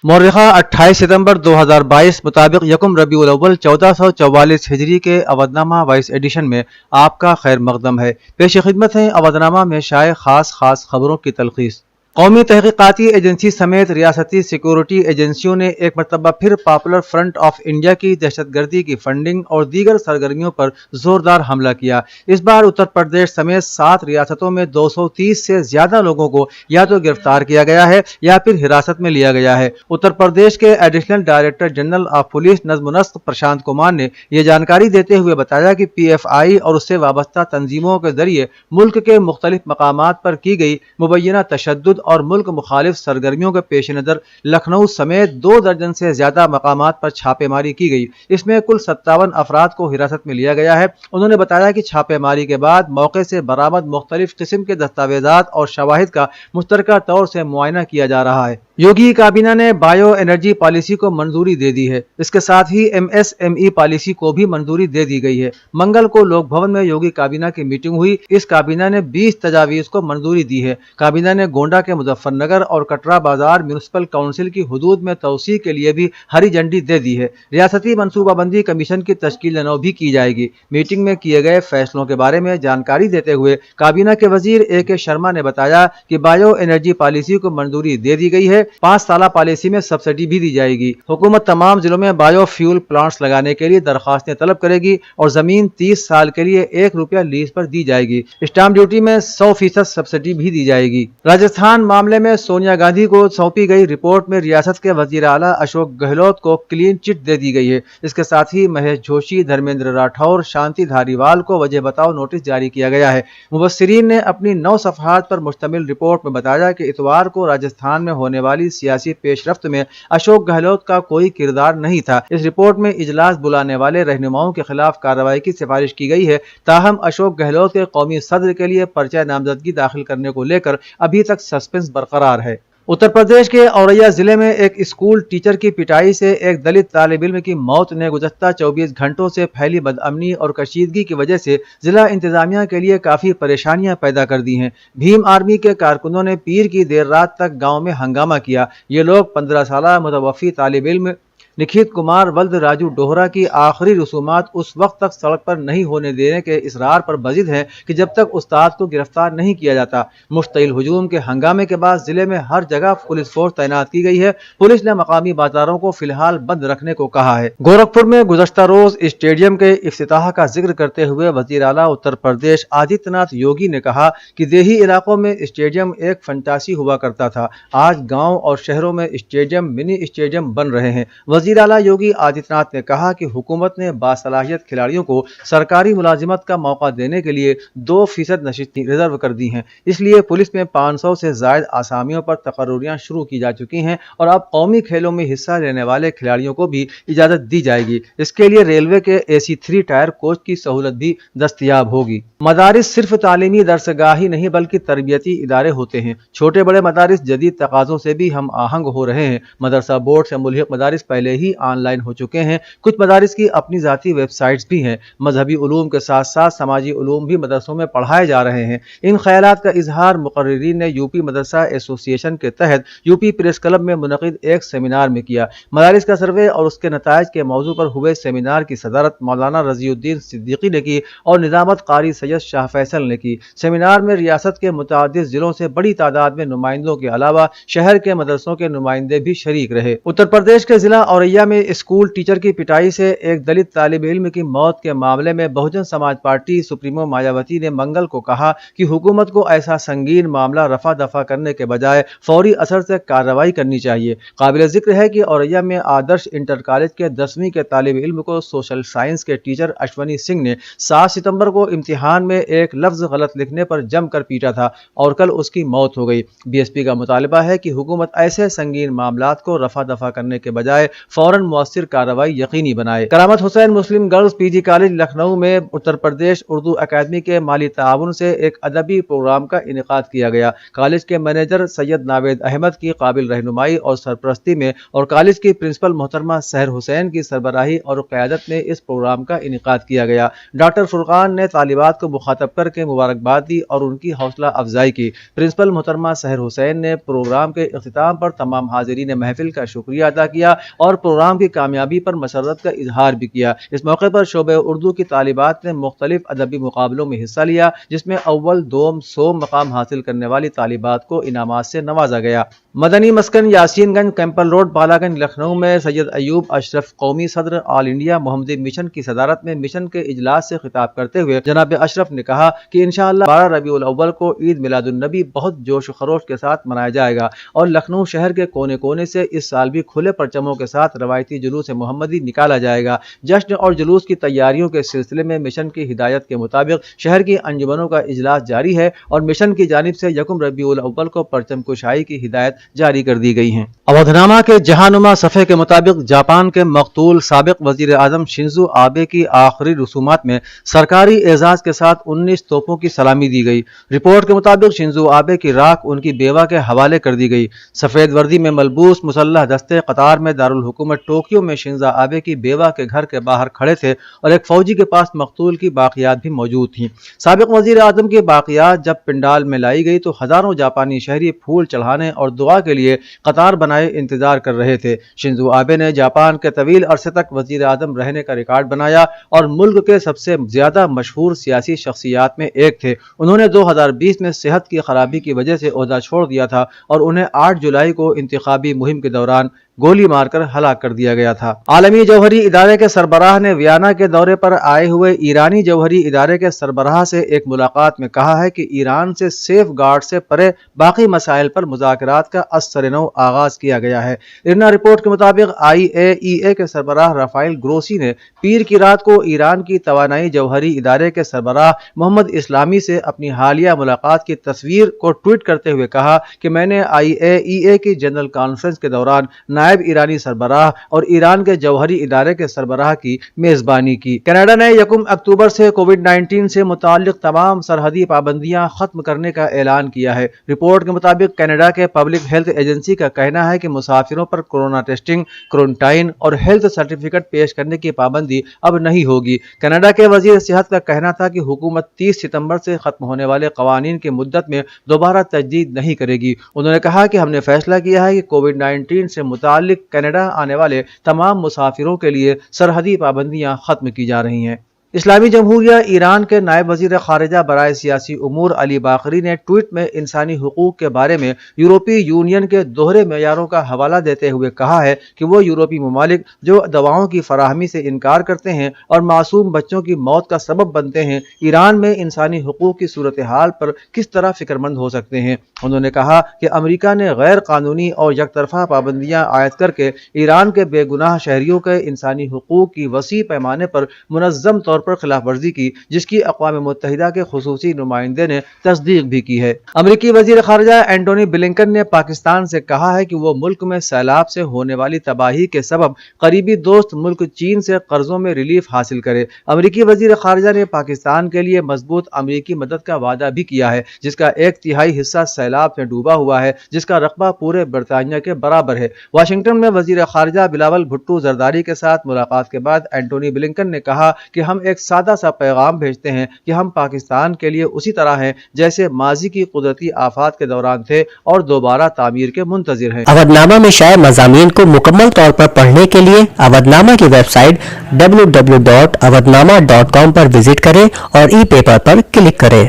मौर्रिखा 28 सितंबर 2022 मुताबिक यकुम रबीउल अव्वल 1444 हिजरी के अवधनामा वाइस एडिशन में आपका खैर मकदम है। पेश खिदमत है अवधनामा में शाये खास खबरों की तलखीस। कौमी तहकीकाती एजेंसी समेत रियासती सिक्योरिटी एजेंसियों ने एक मरतबा फिर पॉपुलर फ्रंट ऑफ इंडिया की दहशतगर्दी की फंडिंग और दीगर सरगर्मियों पर जोरदार हमला किया। इस बार उत्तर प्रदेश समेत 7 रियासतों में 230 से ज्यादा लोगों को या तो गिरफ्तार किया गया है या फिर हिरासत में लिया गया है। उत्तर प्रदेश के additional director general of police नज़्म-ओ-नस्क प्रशांत कुमार ने ये जानकारी देते हुए बताया कि PFI और उससे वाबस्ता तंजीमों के जरिए मुल्क के मुख्तलिफ मकामात पर की गई मुबैना तशद्दुद और मुल्क मुखालिफ सरगर्मियों के पेश नज़र लखनऊ समेत 2 दर्जन से ज्यादा मकामात पर छापेमारी की गई। इसमें कुल 57 अफराद को हिरासत में लिया गया है। उन्होंने बताया कि छापेमारी के बाद मौके से बरामद मुख्तलिफ किस्म के दस्तावेजात और शवाहिद का मुश्तरका तौर से मुआयना किया जा रहा है। योगी काबीना ने बायो एनर्जी पॉलिसी को मंजूरी दे दी है। इसके साथ ही MSME पॉलिसी को भी मंजूरी दे दी गई है। मंगल को लोक भवन में योगी काबीना की मीटिंग हुई। इस काबीना ने 20 तजावीज़ को मंजूरी दी है। काबीना ने गोंडा के मुजफ्फरनगर और कटरा बाजार म्यूनिसिपल काउंसिल की हुदूद में तौसी के लिए भी हरी झंडी दे दी है। रियासती मनसूबाबंदी कमीशन की तश्कील नौ भी की जाएगी। मीटिंग में किए गए फैसलों के बारे में जानकारी देते हुए काबीना के वजीर AK शर्मा ने बताया कि बायो एनर्जी पॉलिसी को मंजूरी दे दी गई है। 5 साला पॉलिसी में सब्सिडी भी दी जाएगी। हुकूमत तमाम जिलों में बायो फ्यूल प्लांट्स लगाने के लिए दरखास्तें तलब करेगी और जमीन 30 साल के लिए 1 रुपया लीज पर दी जाएगी। स्टाम्प ड्यूटी में 100% सब्सिडी भी दी जाएगी। राजस्थान मामले में सोनिया गांधी को सौंपी गई रिपोर्ट में रियासत के वजीर आला अशोक गहलोत को क्लीन चिट दे दी गई है। इसके साथ ही महेश जोशी, धर्मेंद्र राठौर, शांति धारीवाल को वजह बताओ नोटिस जारी किया गया है। मुबस्सिरीन ने अपनी 9 सफ़हात पर मुश्तमिल रिपोर्ट में बताया कि इतवार को राजस्थान में होने वाली सियासी पेशरफ्त में अशोक गहलोत का कोई किरदार नहीं था। इस रिपोर्ट में इजलास बुलाने वाले रहनुमाओं के खिलाफ कार्रवाई की सिफारिश की गई है। ताहम अशोक गहलोत के कौमी सदर के लिए पर्चा नामजदगी दाखिल करने को लेकर अभी तक सस्पेंस बरकरार है। उत्तर प्रदेश के औरैया जिले में एक स्कूल टीचर की पिटाई से एक दलित तालिब इल्म की मौत ने गुज़श्ता 24 घंटों से फैली बदअमनी और कशीदगी की वजह से जिला इंतजामिया के लिए काफ़ी परेशानियां पैदा कर दी हैं। भीम आर्मी के कारकुनों ने पीर की देर रात तक गांव में हंगामा किया। ये लोग 15 साला मुतवफ़ी तालिब इल्म निखित कुमार वल्द राजू डोहरा की आखिरी रसूमात उस वक्त तक सड़क पर नहीं होने देने के इसरार पर बजिद हैं कि जब तक उस्ताद को गिरफ्तार नहीं किया जाता। मुश्तइल हुजूम के हंगामे के बाद जिले में हर जगह पुलिस फोर्स तैनात की गई है। पुलिस ने मकामी बाजारों को फिलहाल बंद रखने को कहा है। गोरखपुर में गुज़श्ता रोज स्टेडियम के इफ्तिताह का जिक्र करते हुए वजीर आला उत्तर प्रदेश आदित्यनाथ योगी ने कहा कि देही इलाकों में स्टेडियम एक फंटासी हुआ करता था। आज गाँव और शहरों में स्टेडियम मिनी स्टेडियम बन रहे हैं। वज़ीर आला योगी आदित्यनाथ ने कहा कि हुकूमत ने बासलाहियत खिलाड़ियों को सरकारी मुलाजिमत का मौका देने के लिए 2% नशिस्तें रिजर्व कर दी हैं। इसलिए पुलिस में 500 से जायद आसामियों पर तकर्रुरियां शुरू की जा चुकी हैं और अब कौमी खेलों में हिस्सा लेने वाले खिलाड़ियों को भी इजाजत दी जाएगी। इसके लिए रेलवे के AC3 टायर कोच की सहूलत भी दस्तयाब होगी। मदारिस सिर्फ तालीमी दरसगाह ही नहीं बल्कि तरबियती इदारे होते हैं। छोटे बड़े मदारिस जदीद तकाज़ों से भी हम आहंग हो रहे हैं। मदरसा बोर्ड से मुल्हिक मदारिस पहले ही ऑनलाइन हो चुके हैं। कुछ मदारिस की अपनी ज़ाती वेबसाइट्स भी हैं। मजहबी उलूम के साथ साथ समाजी उलूम भी मदरसों में पढ़ाए जा रहे हैं। इन ख्यालात का इजहार मुकर्रिरीन ने यूपी मदरसा एसोसिएशन के तहत यूपी प्रेस क्लब में मुनक़िद एक सेमिनार में किया। मदारिस का सर्वे और उसके नताइज के मौजू पर हुए सेमिनार की सदारत मौलाना रज़ीउद्दीन सिद्दीकी ने की और निज़ामत कारी सैयद शाह फैसल ने की। सेमिनार में रियासत के मुतअद्दिद जिलों से बड़ी तादाद में नुमाइंदों के अलावा शहर के मदरसों के नुमाइंदे भी शरीक रहे। उत्तर प्रदेश के जिला औरैया में स्कूल टीचर की पिटाई से एक दलित तालिब इल्म की मौत के मामले में बहुजन समाज पार्टी सुप्रीमो मायावती ने मंगल को कहा कि हुकूमत को ऐसा संगीन मामला रफा दफा करने के बजाय फौरी असर से कार्रवाई करनी चाहिए। काबिल जिक्र है कि औरैया में आदर्श इंटर कॉलेज के 10वीं के तालिब इल्म को सोशल साइंस के टीचर अश्वनी सिंह ने 7 सितंबर को इम्तिहान में एक लफ्ज गलत लिखने पर जमकर पीटा था और कल उसकी मौत हो गई। BSP का मुतालबा है कि हुकूमत ऐसे संगीन मामलात को रफा दफा करने के बजाय فوراً مؤثر کارروائی یقینی بنائے۔ کرامت حسین مسلم گرلز پی جی کالج لکھنؤ میں اتر پردیش اردو اکیڈمی کے مالی تعاون سے ایک ادبی پروگرام کا انعقاد کیا گیا۔ کالج کے مینیجر سید ناوید احمد کی قابل رہنمائی اور سرپرستی میں اور کالج کی پرنسپل محترمہ سحر حسین کی سربراہی اور قیادت میں اس پروگرام کا انعقاد کیا گیا۔ ڈاکٹر فرقان نے طالبات کو مخاطب کر کے مبارکباد دی اور ان کی حوصلہ افزائی کی۔ پرنسپل محترمہ سحر حسین نے پروگرام کے اختتام پر تمام حاضرین محفل کا شکریہ ادا کیا اور پروگرام کی کامیابی پر مسرت کا اظہار بھی کیا۔ اس موقع پر شعبہ اردو کی طالبات نے مختلف ادبی مقابلوں میں حصہ لیا، جس میں اول، دوم، سوم مقام حاصل کرنے والی طالبات کو انعامات سے نوازا گیا۔ مدنی مسکن یاسین گنج کیمپل روڈ بالا گنج لکھنؤ میں سید ایوب اشرف قومی صدر آل انڈیا محمدی مشن کی صدارت میں مشن کے اجلاس سے خطاب کرتے ہوئے جناب اشرف نے کہا کہ انشاءاللہ 12 ربیع الاول کو عید میلاد النبی بہت جوش و خروش کے ساتھ منایا جائے گا اور لکھنؤ شہر کے کونے کونے سے اس سال بھی کھلے پرچموں کے ساتھ روایتی جلوس محمدی نکالا جائے گا۔ جشن اور جلوس کی تیاریوں کے سلسلے میں مشن کی ہدایت کے مطابق شہر کی انجمنوں کا اجلاس جاری ہے اور مشن کی جانب سے یکم ربیع الاول کو پرچم کشائی کی ہدایت جاری کر دی گئی ہیں۔ اودھنامہ کے جہانما صفحے کے مطابق جاپان کے مقتول سابق وزیر اعظم شنزو آبے کی آخری رسومات میں سرکاری اعزاز کے ساتھ 19 توپوں کی سلامی دی گئی۔ رپورٹ کے مطابق شنزو آبے کی راکھ ان کی بیوہ کے حوالے کر دی گئی۔ سفید وردی میں ملبوس مسلح دستے قطار میں دارالحکومت ٹوکیو میں شنزو آبے کی بیوہ کے گھر کے باہر کھڑے تھے اور ایک فوجی کے پاس مقتول کی باقیات بھی موجود تھیں۔ سابق وزیر اعظم کی باقیات جب پنڈال میں لائی گئی تو ہزاروں جاپانی شہری پھول چڑھانے اور دعا کے لیے قطار بنائے انتظار کر رہے تھے۔ شنزو آبے نے جاپان کے طویل عرصے تک وزیر اعظم رہنے کا ریکارڈ بنایا اور ملک کے سب سے زیادہ مشہور سیاسی شخصیات میں ایک تھے۔ انہوں نے 2020 میں صحت کی خرابی کی وجہ سے عہدہ چھوڑ دیا تھا اور انہیں 8 جولائی کو انتخابی مہم کے دوران گولی مار کر ہلاک کر دیا گیا تھا۔ عالمی جوہری ادارے کے سربراہ نے ویانا کے دورے پر آئے ہوئے ایرانی جوہری ادارے کے سربراہ سے ایک ملاقات میں کہا ہے کہ ایران سے سیف گارڈ سے پرے باقی مسائل پر مذاکرات کا ازسر نو آغاز کیا گیا ہے۔ ارنا رپورٹ کے مطابق IAEA کے سربراہ رافائل گروسی نے پیر کی رات کو ایران کی توانائی جوہری ادارے کے سربراہ محمد اسلامی سے اپنی حالیہ ملاقات کی تصویر کو ٹویٹ کرتے ہوئے کہا کہ میں نے IAEA کی جنرل کانفرنس کے دوران نائب ایرانی سربراہ اور ایران کے جوہری ادارے کے سربراہ کی میزبانی کی۔ کینیڈا نے 1 اکتوبر سے کووڈ-19 سے متعلق تمام سرحدی پابندیاں ختم کرنے کا اعلان کیا ہے۔ رپورٹ کے مطابق کینیڈا کے پبلک ہیلتھ ایجنسی کا کہنا ہے کہ مسافروں پر کورونا ٹیسٹنگ، کوارنٹائن اور ہیلتھ سرٹیفکیٹ پیش کرنے کی پابندی اب نہیں ہوگی۔ کینیڈا کے وزیر صحت کا کہنا تھا کہ حکومت 30 ستمبر سے ختم ہونے والے قوانین کی مدت میں دوبارہ تجدید نہیں کرے گی۔ انہوں نے کہا کہ ہم نے فیصلہ کیا ہے کہ کووڈ-19 سے متعلق کینیڈا آنے والے تمام مسافروں کے لیے سرحدی پابندیاں ختم کی جا رہی ہیں۔ اسلامی جمہوریہ ایران کے نائب وزیر خارجہ برائے سیاسی امور علی باقری نے ٹویٹ میں انسانی حقوق کے بارے میں یورپی یونین کے دوہرے معیاروں کا حوالہ دیتے ہوئے کہا ہے کہ وہ یورپی ممالک جو دواؤں کی فراہمی سے انکار کرتے ہیں اور معصوم بچوں کی موت کا سبب بنتے ہیں، ایران میں انسانی حقوق کی صورتحال پر کس طرح فکر مند ہو سکتے ہیں۔ انہوں نے کہا کہ امریکہ نے غیر قانونی اور یک طرفہ پابندیاں عائد کر کے ایران کے بے گناہ شہریوں کے انسانی حقوق کی وسیع پیمانے پر منظم طور پر خلاف ورزی کی، جس کی اقوام متحدہ کے خصوصی نمائندے نے تصدیق بھی کی ہے۔ امریکی وزیر خارجہ اینٹونی بلنکن نے پاکستان سے کہا ہے کہ وہ ملک میں سیلاب سے ہونے والی تباہی کے سبب قریبی دوست ملک چین سے قرضوں میں ریلیف حاصل کرے۔ امریکی وزیر خارجہ نے پاکستان کے لیے مضبوط امریکی مدد کا وعدہ بھی کیا ہے، جس کا 1/3 حصہ سیلاب میں ڈوبا ہوا ہے، جس کا رقبہ پورے برطانیہ کے برابر ہے۔ واشنگٹن میں وزیر خارجہ بلاول بھٹو زرداری کے ساتھ ملاقات کے بعد اینٹونی بلنکن نے کہا کہ ہم ایک سادہ سا پیغام بھیجتے ہیں کہ ہم پاکستان کے لیے اسی طرح ہیں جیسے ماضی کی قدرتی آفات کے دوران تھے اور دوبارہ تعمیر کے منتظر ہیں۔ اودھنامہ میں شائع مضامین کو مکمل طور پر پڑھنے کے لیے اودھنامہ کی ویب سائٹ www.avodhnama.com پر وزٹ کریں اور ای پیپر پر کلک کریں۔